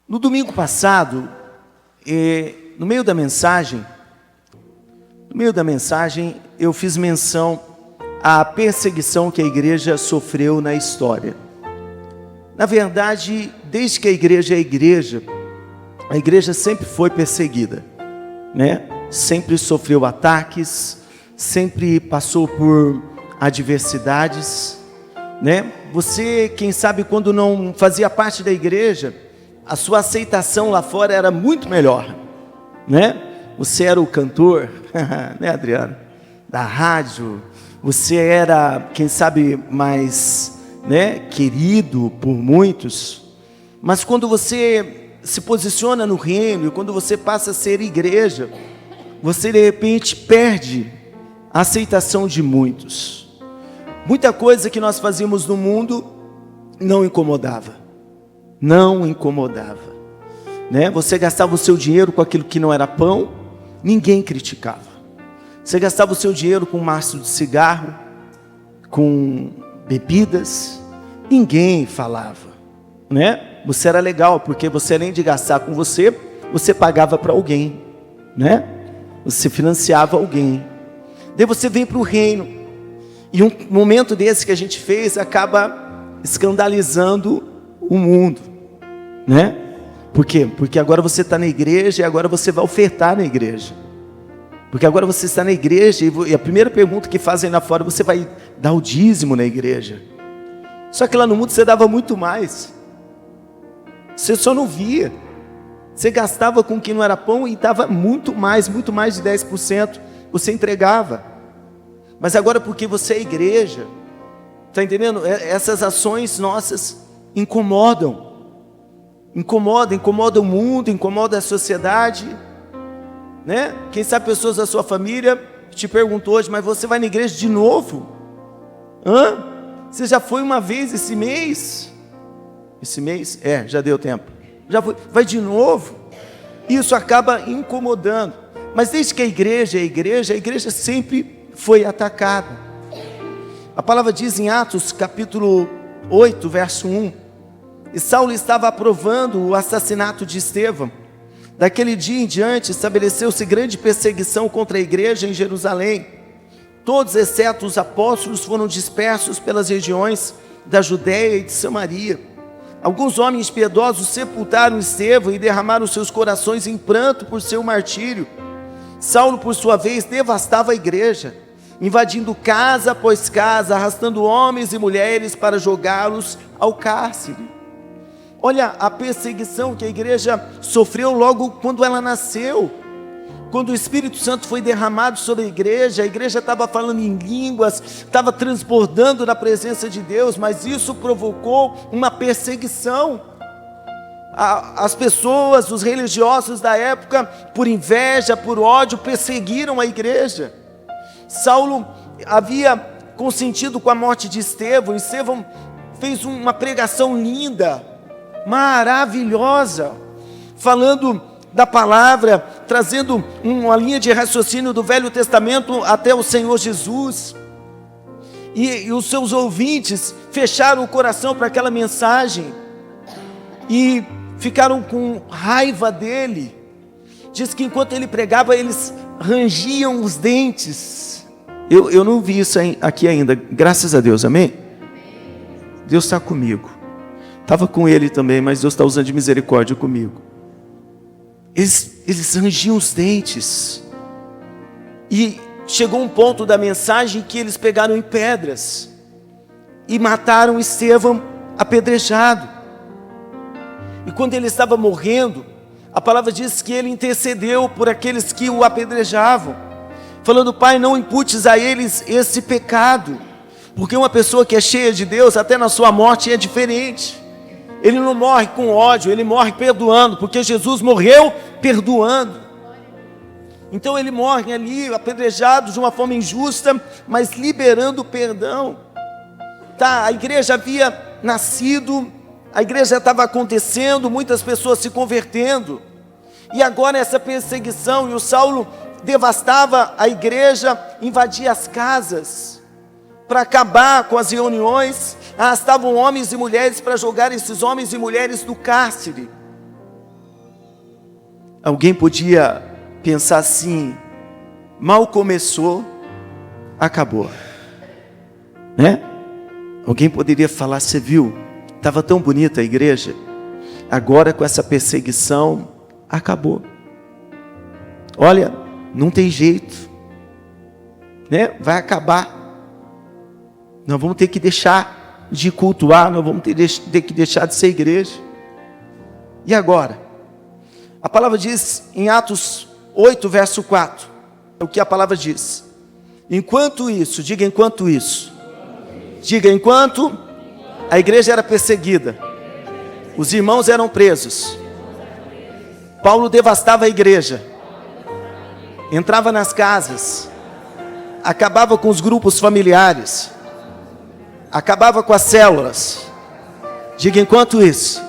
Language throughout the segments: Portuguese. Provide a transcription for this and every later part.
No domingo passado, no meio da mensagem, eu fiz menção à perseguição que a igreja sofreu na história. Na verdade, desde que a igreja é a igreja sempre foi perseguida, né? Sempre sofreu ataques, sempre passou por adversidades, né? Você, quem sabe, quando não fazia parte da igreja, a sua aceitação lá fora era muito melhor, né? Você era o cantor, né, Adriano? Da rádio, você era, quem sabe, mais, né, querido por muitos. Mas quando você se posiciona no reino, e quando você passa a ser igreja, você de repente perde a aceitação de muitos. Muita coisa que nós fazíamos no mundo não incomodava, né? Você gastava o seu dinheiro com aquilo que não era pão, ninguém criticava. Você gastava o seu dinheiro com um maço de cigarro, com bebidas, ninguém falava, né? Você era legal, porque você, além de gastar com você pagava para alguém, né? Você financiava alguém. Daí você vem para o reino, e um momento desse que a gente fez acaba escandalizando o mundo, né? Por quê? Porque agora você está na igreja e agora você vai ofertar na igreja. Porque agora você está na igreja e a primeira pergunta que fazem lá fora, você vai dar o dízimo na igreja. Só que lá no mundo você dava muito mais. Você só não via. Você gastava com o que não era pão e dava muito mais de 10%. Você entregava. Mas agora porque você é igreja, está entendendo? Essas ações nossas incomodam o mundo, incomodam a sociedade, né? Quem sabe pessoas da sua família te perguntou hoje, mas você vai na igreja de novo? Você já foi uma vez esse mês? Esse mês? Já deu tempo. Já foi, vai de novo? Isso acaba incomodando. Mas desde que a igreja a igreja sempre foi atacada. A palavra diz em Atos capítulo 8, verso 1, e Saulo estava aprovando o assassinato de Estevão. Daquele dia em diante estabeleceu-se grande perseguição contra a igreja em Jerusalém. Todos, exceto os apóstolos, foram dispersos pelas regiões da Judéia e de Samaria. Alguns homens piedosos sepultaram Estevão e derramaram seus corações em pranto por seu martírio. Saulo, por sua vez, devastava a igreja, invadindo casa após casa, arrastando homens e mulheres para jogá-los ao cárcere. Olha a perseguição que a igreja sofreu logo quando ela nasceu. Quando o Espírito Santo foi derramado sobre a igreja estava falando em línguas, estava transbordando na presença de Deus, mas isso provocou uma perseguição. As pessoas, os religiosos da época, por inveja, por ódio, perseguiram a igreja. Saulo havia consentido com a morte de Estevão. Estevão fez uma pregação linda, maravilhosa, falando da palavra, trazendo uma linha de raciocínio do Velho Testamento até o Senhor Jesus. E os seus ouvintes fecharam o coração para aquela mensagem e ficaram com raiva dele. Diz que enquanto ele pregava, eles rangiam os dentes. Eu não vi isso aqui ainda, graças a Deus, amém? Deus está comigo. Estava com ele também, mas Deus está usando de misericórdia comigo. Eles rangiam os dentes. E chegou um ponto da mensagem que eles pegaram em pedras e mataram Estevão apedrejado. E quando ele estava morrendo, a palavra diz que ele intercedeu por aqueles que o apedrejavam, falando: Pai, não imputes a eles esse pecado. Porque uma pessoa que é cheia de Deus, até na sua morte é diferente. Ele não morre com ódio, ele morre perdoando, porque Jesus morreu perdoando. Então ele morre ali apedrejado de uma forma injusta, mas liberando o perdão. A igreja havia nascido, a igreja estava acontecendo, muitas pessoas se convertendo, e agora essa perseguição, e o Saulo devastava a igreja, invadia as casas, para acabar com as reuniões, arrastavam homens e mulheres para jogar esses homens e mulheres no cárcere. Alguém podia pensar assim: mal começou, acabou, né? Alguém poderia falar: você viu, estava tão bonita a igreja, agora com essa perseguição, acabou. Olha, não tem jeito, né? Vai acabar. Nós vamos ter que deixar de cultuar, nós vamos ter que deixar de ser igreja. E agora? A palavra diz em Atos 8, verso 4, o que a palavra diz: enquanto isso, diga enquanto isso, diga enquanto a igreja era perseguida, os irmãos eram presos, Paulo devastava a igreja, entrava nas casas, acabava com os grupos familiares, acabava com as células. Diga enquanto isso.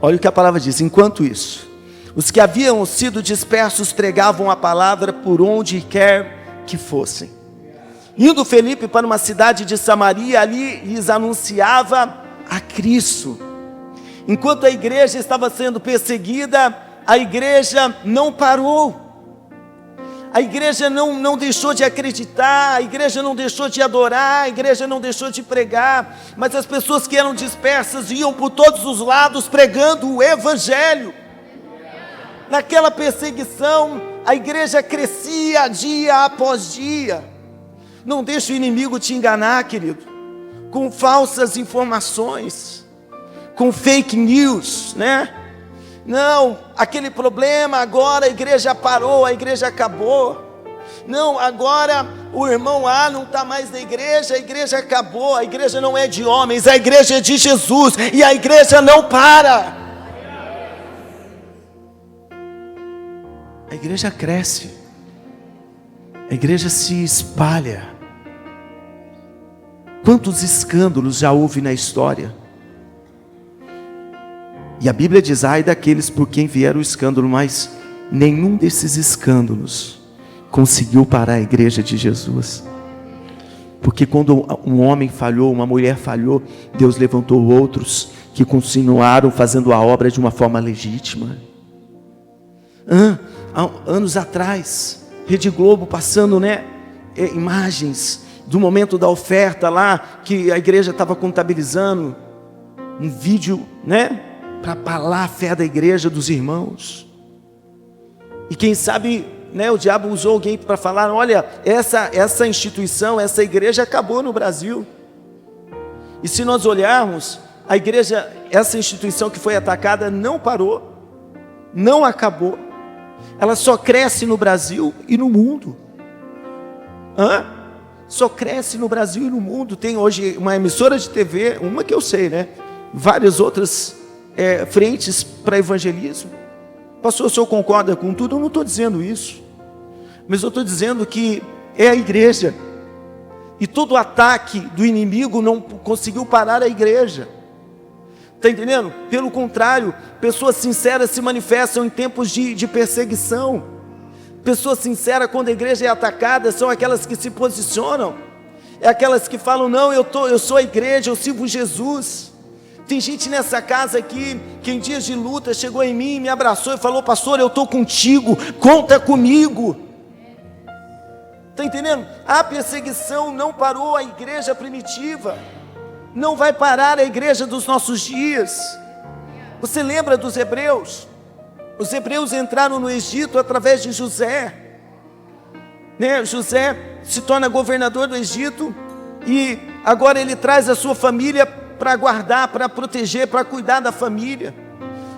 Olha o que a palavra diz: enquanto isso, os que haviam sido dispersos pregavam a palavra por onde quer que fossem. Indo Felipe para uma cidade de Samaria, ali lhes anunciava a Cristo. Enquanto a igreja estava sendo perseguida, a igreja não parou. A igreja não deixou de acreditar, a igreja não deixou de adorar, a igreja não deixou de pregar, mas as pessoas que eram dispersas iam por todos os lados pregando o evangelho. Naquela perseguição, a igreja crescia dia após dia. Não deixe o inimigo te enganar, querido, com falsas informações, com fake news, né? Não, aquele problema, agora a igreja parou, a igreja acabou. Não, agora o irmão A não está mais na igreja, a igreja acabou. A igreja não é de homens, a igreja é de Jesus, e a igreja não para. A igreja cresce, a igreja se espalha. Quantos escândalos já houve na história? E a Bíblia diz: ai daqueles por quem vier o escândalo, mas nenhum desses escândalos conseguiu parar a igreja de Jesus. Porque quando um homem falhou, uma mulher falhou, Deus levantou outros que continuaram fazendo a obra de uma forma legítima. Anos atrás, Rede Globo passando, imagens do momento da oferta lá, que a igreja estava contabilizando, um vídeo, para abalar a fé da igreja, dos irmãos. E quem sabe, o diabo usou alguém para falar: olha, essa instituição, essa igreja acabou no Brasil. E se nós olharmos, a igreja, essa instituição que foi atacada, não parou, não acabou. Ela só cresce no Brasil e no mundo. Só cresce no Brasil e no mundo. Tem hoje uma emissora de TV, uma que eu sei, várias outras frentes para evangelismo. Pastor, o senhor concorda com tudo? Eu não estou dizendo isso, mas eu estou dizendo que é a igreja, e todo ataque do inimigo não conseguiu parar a igreja. Está entendendo? Pelo contrário, pessoas sinceras se manifestam em tempos de perseguição. Pessoas sinceras, quando a igreja é atacada, são aquelas que se posicionam, é aquelas que falam: não, eu sou a igreja, eu sirvo Jesus. Tem gente nessa casa aqui que em dias de luta chegou em mim, me abraçou e falou: pastor, eu estou contigo, conta comigo. Está entendendo? A perseguição não parou a igreja primitiva, não vai parar a igreja dos nossos dias. Você lembra dos hebreus? Os hebreus entraram no Egito através de José, José se torna governador do Egito, e agora ele traz a sua família para guardar, para proteger, para cuidar da família.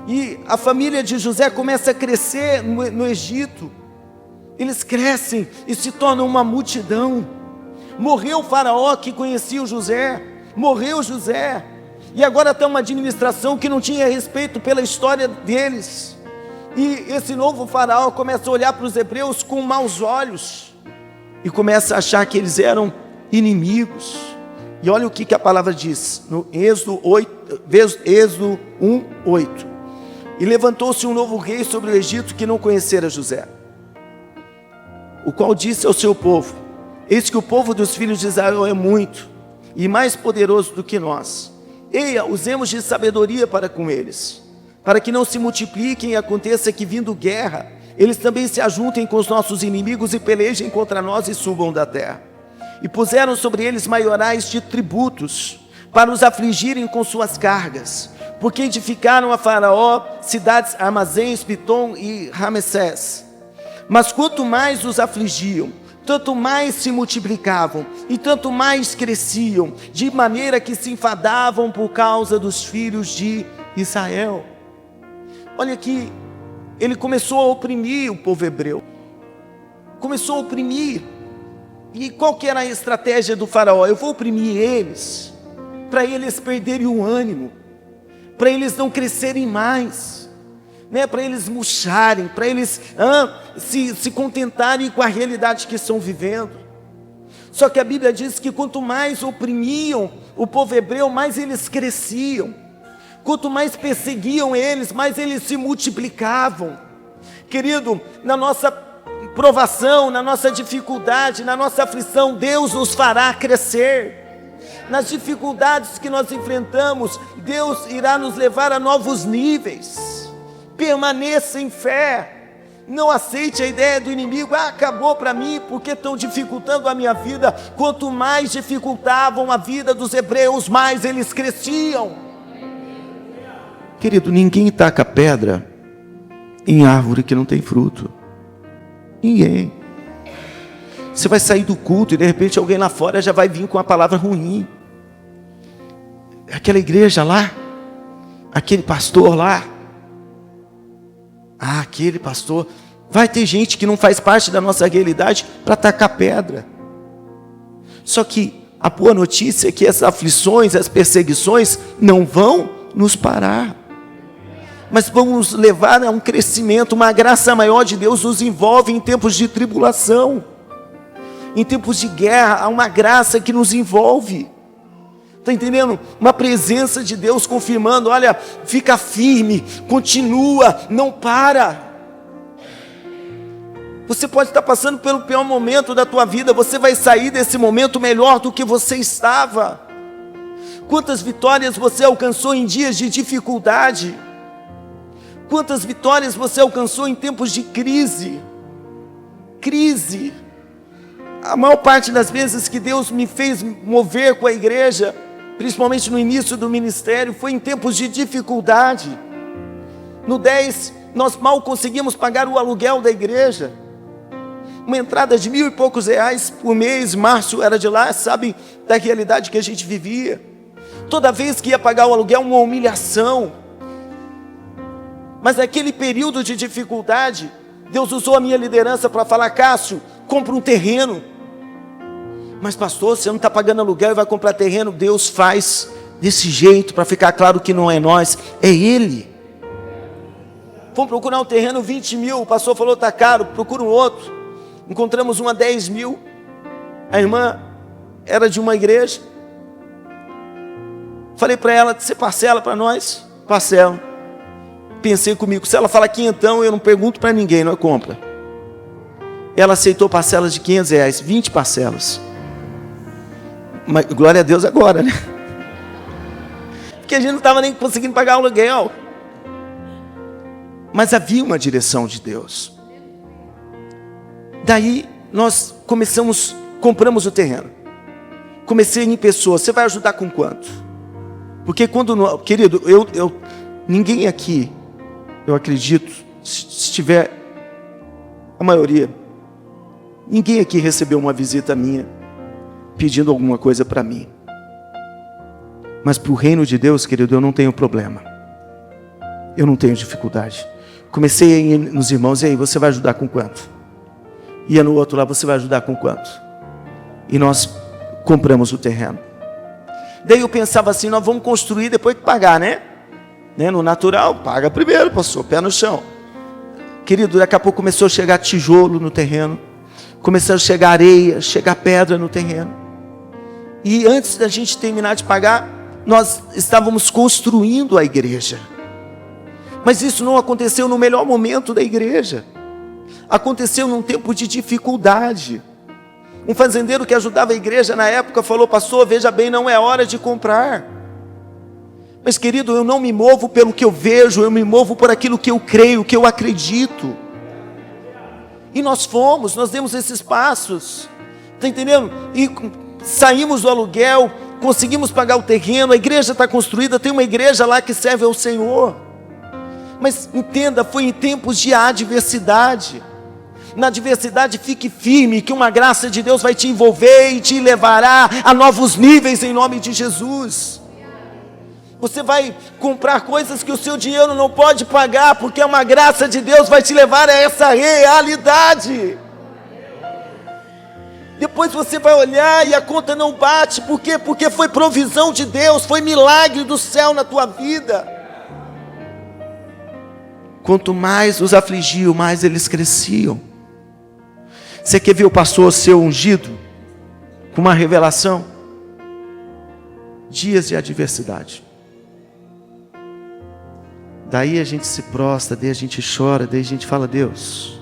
E a família de José começa a crescer no Egito. Eles crescem e se tornam uma multidão. Morreu o faraó que conhecia o José, morreu José, e agora tem uma administração que não tinha respeito pela história deles. E esse novo faraó começa a olhar para os hebreus com maus olhos, e começa a achar que eles eram inimigos. E olha o que a palavra diz, no Êxodo 1, 8. E levantou-se um novo rei sobre o Egito que não conhecera José, o qual disse ao seu povo: eis que o povo dos filhos de Israel é muito e mais poderoso do que nós. Eia, usemos de sabedoria para com eles. para que não se multipliquem e aconteça que, vindo guerra, eles também se ajuntem com os nossos inimigos e pelejem contra nós e subam da terra. E puseram sobre eles maiorais de tributos, para os afligirem com suas cargas, porque edificaram a Faraó cidades, armazéns, Pitom e Ramessés. Mas quanto mais os afligiam, tanto mais se multiplicavam, e tanto mais cresciam, de maneira que se enfadavam por causa dos filhos de Israel. Olha aqui, ele começou a oprimir o povo hebreu, começou a oprimir. E qual que era a estratégia do faraó? Eu vou oprimir eles, para eles perderem o ânimo, para eles não crescerem mais, né? Para eles murcharem, para eles se contentarem com a realidade que estão vivendo. Só que a Bíblia diz que quanto mais oprimiam o povo hebreu, mais eles cresciam. Quanto mais perseguiam eles, mais eles se multiplicavam. Querido, na nossa provação, na nossa dificuldade, na nossa aflição, Deus nos fará crescer. Nas dificuldades que nós enfrentamos, Deus irá nos levar a novos níveis. Permaneça em fé. Não aceite a ideia do inimigo: acabou para mim, porque estão dificultando a minha vida. Quanto mais dificultavam a vida dos hebreus, mais eles cresciam. Querido, ninguém taca pedra em árvore que não tem fruto. Ninguém. Você vai sair do culto e de repente alguém lá fora já vai vir com a palavra ruim. Aquela igreja lá, aquele pastor lá, aquele pastor. Vai ter gente que não faz parte da nossa realidade para tacar pedra. Só que a boa notícia é que as aflições, as perseguições não vão nos parar, mas vão nos levar a um crescimento. Uma graça maior de Deus nos envolve em tempos de tribulação, em tempos de guerra. Há uma graça que nos envolve. Está entendendo? Uma presença de Deus confirmando: olha, fica firme, continua, não para. Você pode estar passando pelo pior momento da tua vida, você vai sair desse momento melhor do que você estava. Quantas vitórias você alcançou em dias de dificuldade? Quantas vitórias você alcançou em tempos de crise? Crise. A maior parte das vezes que Deus me fez mover com a igreja, principalmente no início do ministério, foi em tempos de dificuldade. No 10, nós mal conseguimos pagar o aluguel da igreja. Uma entrada de R$1.000 e poucos por mês. Márcio era de lá, sabe da realidade que a gente vivia. Toda vez que ia pagar o aluguel, uma humilhação. Mas naquele período de dificuldade, Deus usou a minha liderança para falar: Cássio, compra um terreno. Mas pastor, você não está pagando aluguel e vai comprar terreno? Deus faz desse jeito, para ficar claro que não é nós, é Ele. Vamos procurar um terreno 20 mil, o pastor falou: está caro, procura um outro. Encontramos uma 10 mil, a irmã era de uma igreja. Falei para ela: você parcela para nós? Parcela. Pensei comigo: se ela fala quinhentão, eu não pergunto para ninguém, não é compra. Ela aceitou parcelas de R$500, 20 parcelas. Mas glória a Deus agora, né? Porque a gente não estava nem conseguindo pagar o aluguel. Mas havia uma direção de Deus. Daí nós compramos o terreno. Comecei em pessoas: você vai ajudar com quanto? Porque querido, ninguém aqui, eu acredito, se tiver a maioria, ninguém aqui recebeu uma visita minha pedindo alguma coisa para mim. Mas para o reino de Deus, querido, eu não tenho problema. Eu não tenho dificuldade. Comecei a ir nos irmãos: e aí, você vai ajudar com quanto? Ia no outro lá: você vai ajudar com quanto? E nós compramos o terreno. Daí eu pensava assim: nós vamos construir depois que pagar, né? No natural, paga primeiro, pastor, pé no chão. Querido, daqui a pouco começou a chegar tijolo no terreno, começou a chegar areia, chegar pedra no terreno. E antes da gente terminar de pagar, nós estávamos construindo a igreja. Mas isso não aconteceu no melhor momento da igreja. Aconteceu num tempo de dificuldade. Um fazendeiro que ajudava a igreja na época falou: pastor, veja bem, não é hora de comprar. Mas, querido, eu não me movo pelo que eu vejo, eu me movo por aquilo que eu creio, que eu acredito. E nós demos esses passos, está entendendo? E saímos do aluguel, conseguimos pagar o terreno, a igreja está construída, tem uma igreja lá que serve ao Senhor. Mas entenda, foi em tempos de adversidade. Na adversidade fique firme, que uma graça de Deus vai te envolver e te levará a novos níveis em nome de Jesus. Você vai comprar coisas que o seu dinheiro não pode pagar, porque uma graça de Deus vai te levar a essa realidade. Depois você vai olhar e a conta não bate, por quê? Porque foi provisão de Deus, foi milagre do céu na tua vida. Quanto mais os afligiam, mais eles cresciam. Você quer ver o pastor ser ungido com uma revelação? Dias de adversidade. Daí a gente se prostra, daí a gente chora, daí a gente fala, Deus.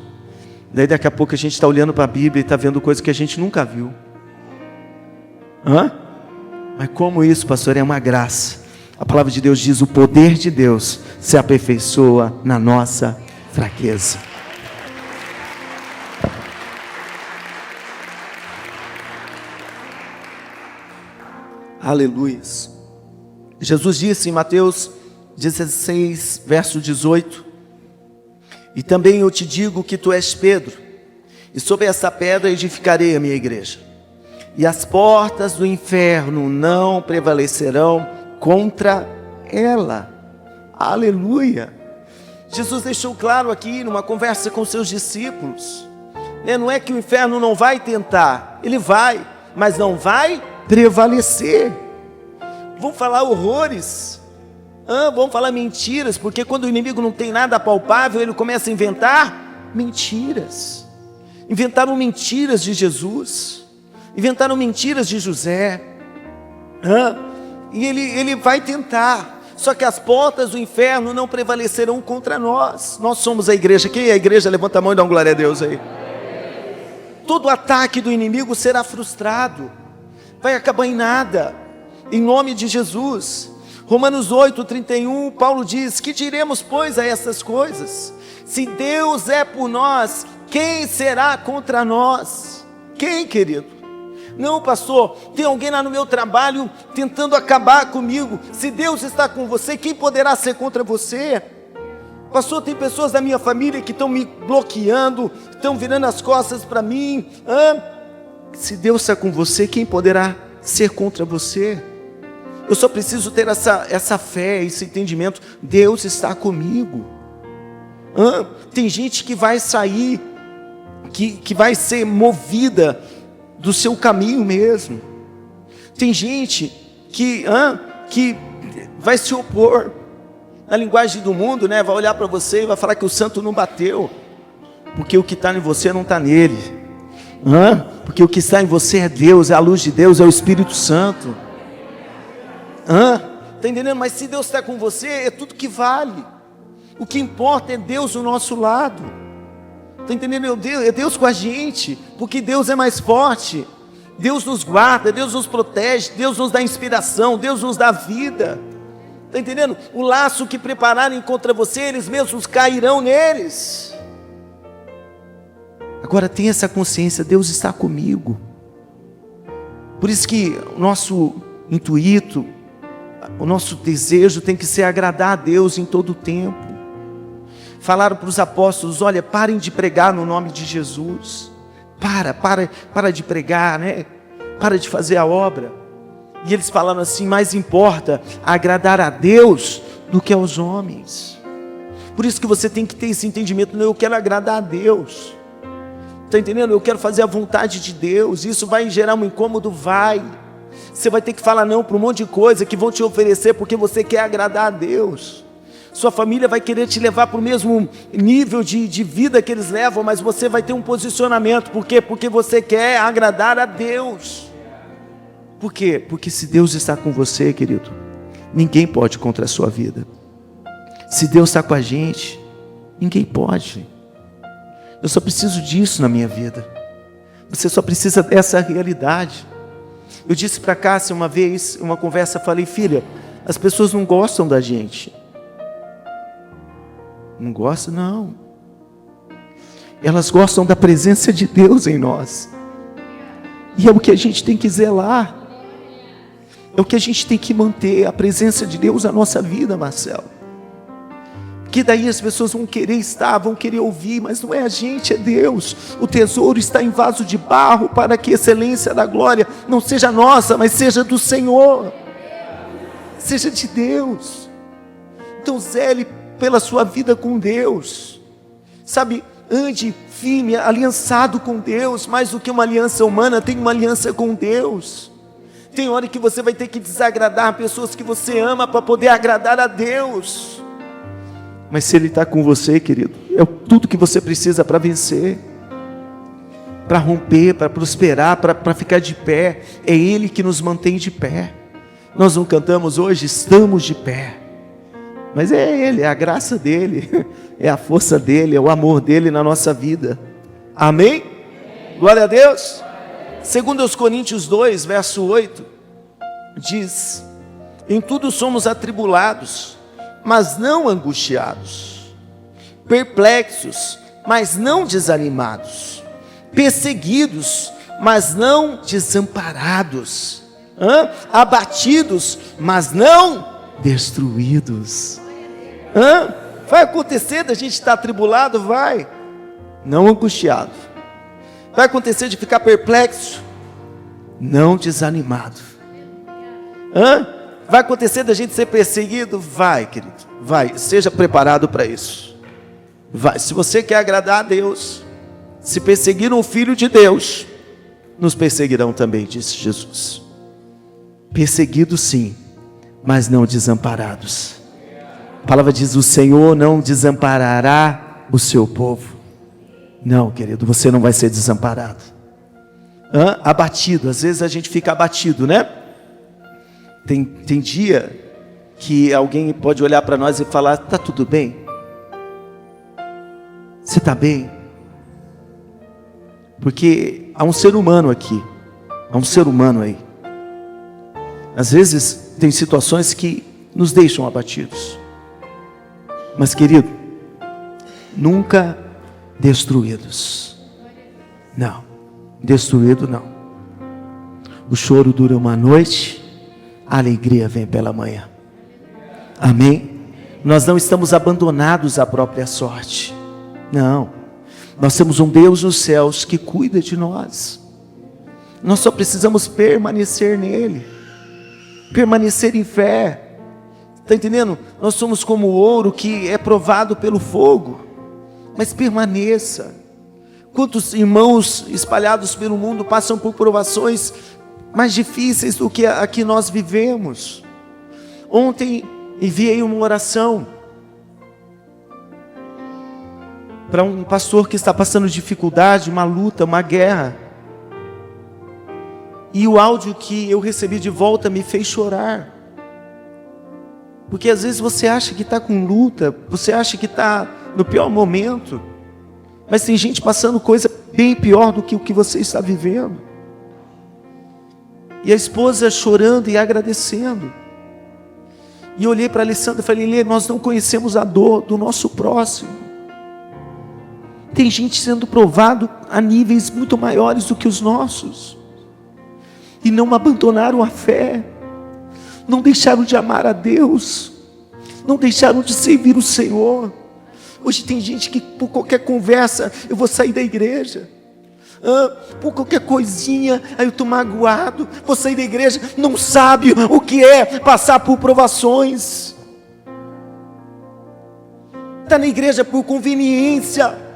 Daí daqui a pouco a gente está olhando para a Bíblia e está vendo coisa que a gente nunca viu. Mas como isso, pastor? É uma graça. A palavra de Deus diz, o poder de Deus se aperfeiçoa na nossa fraqueza. Aleluia. Jesus disse em Mateus 16, verso 18, e também eu te digo que tu és Pedro, e sobre essa pedra edificarei a minha igreja, e as portas do inferno não prevalecerão contra ela. Aleluia. Jesus deixou claro aqui numa conversa com seus discípulos, não é que o inferno não vai tentar, ele vai, mas não vai prevalecer. Vão falar horrores, vão falar mentiras, porque quando o inimigo não tem nada palpável, ele começa a inventar mentiras. Inventaram mentiras de Jesus, inventaram mentiras de José, e ele vai tentar, só que as portas do inferno não prevalecerão contra nós. Nós somos a igreja. Quem é a igreja? Levanta a mão e dá uma glória a Deus aí. Todo ataque do inimigo será frustrado, vai acabar em nada, em nome de Jesus. Romanos 8:31, Paulo diz, que diremos pois a essas coisas? Se Deus é por nós, quem será contra nós? Quem, querido? Não, pastor, tem alguém lá no meu trabalho tentando acabar comigo. Se Deus está com você, quem poderá ser contra você? Pastor, tem pessoas da minha família que estão me bloqueando, estão virando as costas para mim. Se Deus está com você, quem poderá ser contra você? Eu só preciso ter essa fé, esse entendimento. Deus está comigo. Tem gente que vai sair, que vai ser movida do seu caminho mesmo. Tem gente que vai se opor. Na linguagem do mundo, vai olhar para você e vai falar que o santo não bateu, porque o que está em você não está nele. Porque o que está em você é Deus, é a luz de Deus, é o Espírito Santo. Está entendendo? Mas se Deus está com você, é tudo que vale. O que importa é Deus do nosso lado. Está entendendo? É Deus com a gente, porque Deus é mais forte. Deus nos guarda, Deus nos protege, Deus nos dá inspiração, Deus nos dá vida. Está entendendo? O laço que prepararem contra você, eles mesmos cairão neles. Agora tenha essa consciência, Deus está comigo. Por isso que o nosso intuito, o nosso desejo tem que ser agradar a Deus em todo o tempo. Falaram para os apóstolos, olha, parem de pregar no nome de Jesus. Para de pregar, Para de fazer a obra. E eles falaram assim, mais importa agradar a Deus do que aos homens. Por isso que você tem que ter esse entendimento, eu quero agradar a Deus. Está entendendo? Eu quero fazer a vontade de Deus. Isso vai gerar um incômodo? Vai. Você vai ter que falar não para um monte de coisa que vão te oferecer porque você quer agradar a Deus. Sua família vai querer te levar para o mesmo nível de vida que eles levam, mas você vai ter um posicionamento. Por quê? Porque você quer agradar a Deus. Por quê? Porque se Deus está com você, querido, ninguém pode contra a sua vida. Se Deus está com a gente, ninguém pode. Eu só preciso disso na minha vida. Você só precisa dessa realidade. Eu disse para Cássia uma vez, uma conversa, falei, filha, As pessoas não gostam da gente. Não gostam, não. Elas gostam da presença de Deus em nós. E é o que a gente tem que zelar. É o que a gente tem que manter, a presença de Deus na nossa vida, Marcelo. Porque daí as pessoas vão querer estar, vão querer ouvir, mas não é a gente, é Deus. O tesouro está em vaso de barro, para que a excelência da glória não seja nossa, mas seja do Senhor. Seja de Deus. Então zele pela sua vida com Deus. Sabe, ande firme, aliançado com Deus. Mais do que uma aliança humana, tem uma aliança com Deus. Tem hora que você vai ter que desagradar pessoas que você ama para poder agradar a Deus. Mas se Ele está com você, querido, é tudo que você precisa para vencer, para romper, para prosperar, para ficar de pé. É Ele que nos mantém de pé. Nós não cantamos hoje, estamos de pé. Mas é Ele, é a graça dEle, é a força dEle, é o amor dEle na nossa vida. Amém? Glória a Deus. Segundo aos Coríntios 2, verso 8, diz: em tudo somos atribulados, mas não angustiados, perplexos, mas não desanimados, perseguidos, mas não desamparados, abatidos, mas não destruídos. Vai acontecer da gente estar atribulado? Vai. Não angustiado. Vai acontecer de ficar perplexo? Não desanimado. Vai acontecer da gente ser perseguido? Vai, querido. Vai. Seja preparado para isso. Vai. Se você quer agradar a Deus, se perseguiram o Filho de Deus, nos perseguirão também, disse Jesus. Perseguidos sim, mas não desamparados. A palavra diz: o Senhor não desamparará o seu povo. Não, querido, você não vai ser desamparado. Abatido, às vezes a gente fica abatido, né? Tem dia que alguém pode olhar para nós e falar: está tudo bem? Você está bem? Porque há um ser humano aqui, há um ser humano aí. Às vezes tem situações que nos deixam abatidos. Mas, querido, nunca destruídos. Não, destruído não. O choro dura uma noite, a alegria vem pela manhã. Amém? Nós não estamos abandonados à própria sorte. Não. Nós temos um Deus nos céus que cuida de nós. Nós só precisamos permanecer nele. Permanecer em fé. Está entendendo? Nós somos como o ouro que é provado pelo fogo. Mas permaneça. Quantos irmãos espalhados pelo mundo passam por provações mais difíceis do que a que nós vivemos? Ontem enviei uma oração para um pastor que está passando dificuldade, uma luta, uma guerra. E o áudio que eu recebi de volta me fez chorar. Porque às vezes você acha que está com luta, você acha que está no pior momento, mas tem gente passando coisa bem pior do que o que você está vivendo. E a esposa chorando e agradecendo. E eu olhei para a Alessandra e falei: Lê, nós não conhecemos a dor do nosso próximo. Tem gente sendo provado a níveis muito maiores do que os nossos. E não abandonaram a fé. Não deixaram de amar a Deus. Não deixaram de servir o Senhor. Hoje tem gente que por qualquer conversa, eu vou sair da igreja. Por qualquer coisinha, aí eu estou magoado, vou sair da igreja. Não sabe o que é passar por provações. Está na igreja por conveniência.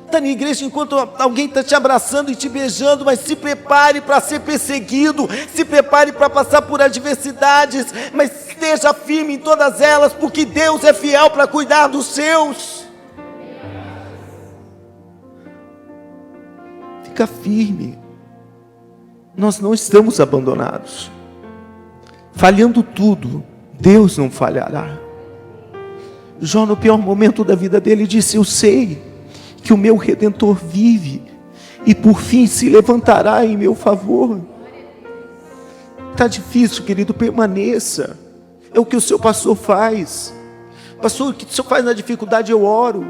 Está na igreja enquanto alguém está te abraçando e te beijando, mas se prepare para ser perseguido, se prepare para passar por adversidades, mas esteja firme em todas elas, porque Deus é fiel para cuidar dos seus. Fica firme. Nós não estamos abandonados. Falhando tudo, Deus não falhará. Jó, no pior momento da vida dele, disse: eu sei que o meu Redentor vive e por fim se levantará em meu favor. Está difícil, querido, permaneça. É o que o seu pastor faz. Pastor, o que o senhor faz na dificuldade? Eu oro.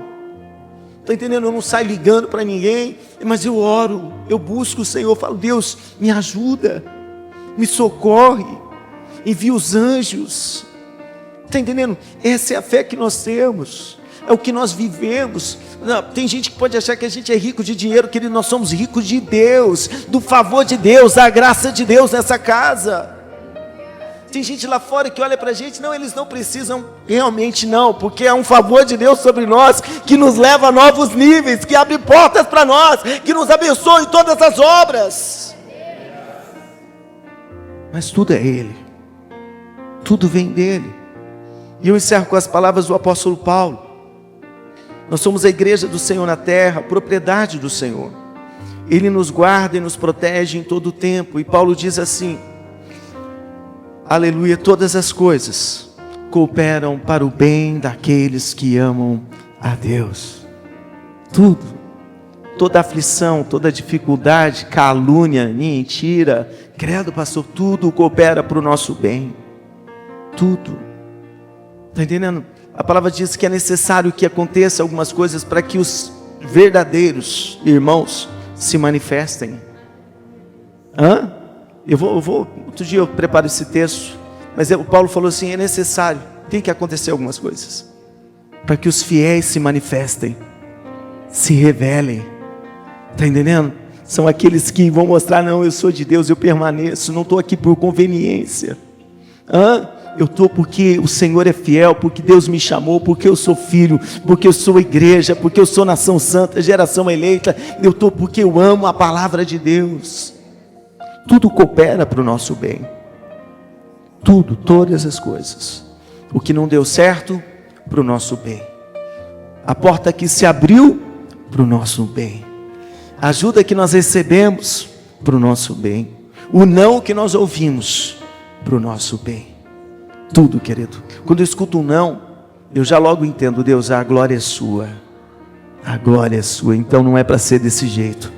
Está entendendo? Eu não saio ligando para ninguém, mas eu oro, eu busco o Senhor, falo, Deus, me ajuda, me socorre, envia os anjos. Está entendendo? Essa é a fé que nós temos, é o que nós vivemos. Não, tem gente que pode achar que a gente é rico de dinheiro, querido, nós somos ricos de Deus, do favor de Deus, da graça de Deus nessa casa. Tem gente lá fora que olha para a gente, não, eles não precisam, realmente não, porque é um favor de Deus sobre nós, que nos leva a novos níveis, que abre portas para nós, que nos abençoa em todas as obras. Mas tudo é Ele, tudo vem dEle. E eu encerro com as palavras do apóstolo Paulo. Nós somos a igreja do Senhor na terra, propriedade do Senhor. Ele nos guarda e nos protege em todo o tempo. E Paulo diz assim, aleluia, todas as coisas cooperam para o bem daqueles que amam a Deus. Tudo, toda aflição, toda dificuldade, calúnia, mentira, credo, pastor, tudo coopera para o nosso bem. Tudo. Está entendendo? A palavra diz que é necessário que aconteça algumas coisas para que os verdadeiros irmãos se manifestem. Outro dia eu preparo esse texto, mas o Paulo falou assim, é necessário, tem que acontecer algumas coisas, para que os fiéis se manifestem, se revelem. Está entendendo? São aqueles que vão mostrar, não, eu sou de Deus, eu permaneço, não estou aqui por conveniência. Eu estou porque o Senhor é fiel, porque Deus me chamou, porque eu sou filho, porque eu sou igreja, porque eu sou nação santa, geração eleita. Eu estou porque eu amo a palavra de Deus. Tudo coopera para o nosso bem. Tudo, todas as coisas. O que não deu certo, para o nosso bem. A porta que se abriu, para o nosso bem. A ajuda que nós recebemos, para o nosso bem. O não que nós ouvimos, para o nosso bem. Tudo, querido. Quando eu escuto um não, eu já logo entendo, Deus, a glória é sua. A glória é sua. Então não é para ser desse jeito,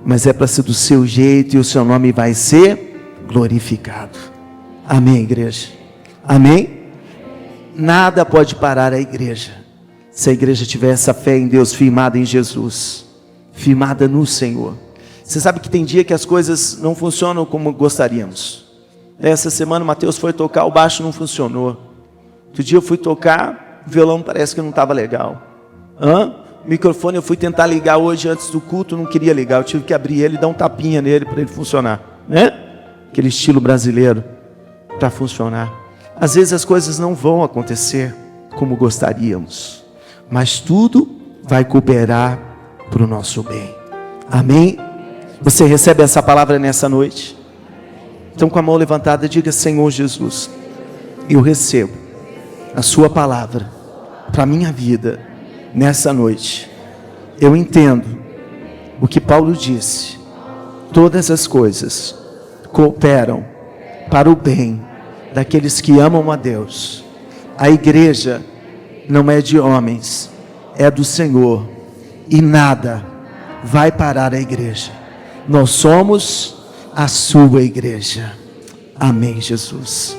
mas é para ser do seu jeito, e o seu nome vai ser glorificado. Amém, igreja? Amém? Nada pode parar a igreja, se a igreja tiver essa fé em Deus, firmada em Jesus, firmada no Senhor. Você sabe que tem dia que as coisas não funcionam como gostaríamos. Essa semana o Mateus foi tocar, o baixo não funcionou. Outro dia eu fui tocar, o violão parece que não estava legal. O microfone eu fui tentar ligar hoje antes do culto, não queria ligar, eu tive que abrir ele e dar um tapinha nele para ele funcionar, né? Aquele estilo brasileiro, para funcionar. Às vezes as coisas não vão acontecer como gostaríamos, mas tudo vai cooperar para o nosso bem. Amém? Você recebe essa palavra nessa noite? Então, com a mão levantada, diga: Senhor Jesus, eu recebo a sua palavra para a minha vida nessa noite. Eu entendo o que Paulo disse: todas as coisas cooperam para o bem daqueles que amam a Deus. A igreja não é de homens, é do Senhor, e nada vai parar a igreja. Nós somos a sua igreja. Amém, Jesus.